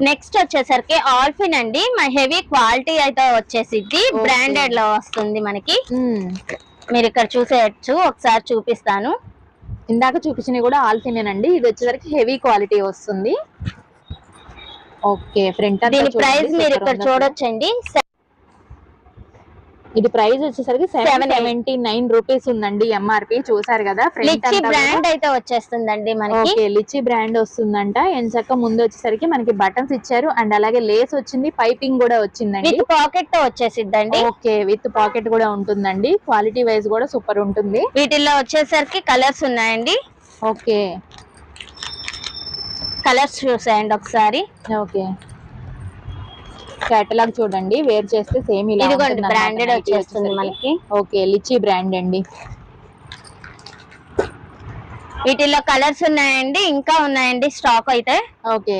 Next వచ్చేసరికి ఆల్ఫిన్ అండి, heavy quality అయితే వచ్చేసిద్ది, బ్రాండెడ్ లో వస్తుంది మనకి. మీరు ఇక్కడ చూసేయచ్చు, ఒకసారి చూపిస్తాను. ఇందాక చూపించినవి కూడా ఆల్ఫినేనండి, ఇది వచ్చేసరికి హెవీ క్వాలిటీ వస్తుంది. ఓకే, ఫ్రంట్ దీని ప్రైస్ మీరు ఇక్కడ చూడొచ్చండి. ఇది ప్రైస్ వచ్చేసరికి 779 రూపీస్ ఉందండి ఎంఆర్పి. చూసారు కదా, లిచ్చి బ్రాండ్ అయితే వచ్చేస్తుందండి మనకి. ఓకే, లిచ్చి బ్రాండ్ వస్తుందంట. ఎంచక్క ముందు వచ్చేసరికి మనకి బటన్స్ ఇచ్చారు అండ్ అలాగే లేస్ వచ్చింది, పైపింగ్ కూడా వచ్చిందండి. విత్ పాకెట్ తో వచ్చేసిద్దండి. ఓకే, విత్ పాకెట్ కూడా ఉంటుందండి. క్వాలిటీ వైజ్ కూడా సూపర్ ఉంటుంది. వీటిల్లో వచ్చేసరికి కలర్స్ ఉన్నాయండి. ఓకే, కలర్స్ చూసేయండి ఒకసారి. ఓకే, కేటలాగ్ చూడండి, వేర్ చేస్తే సేమ్ ఇలా ఇదిగోండి, బ్రాండెడ్ వచ్చేస్తుంది మనకి. ఓకే, లిచ్చి బ్రాండ్ అండి. వీటిల్లో కలర్స్ ఉన్నాయండి, ఇంకా ఉన్నాయండి స్టాక్ అయితే. ఓకే,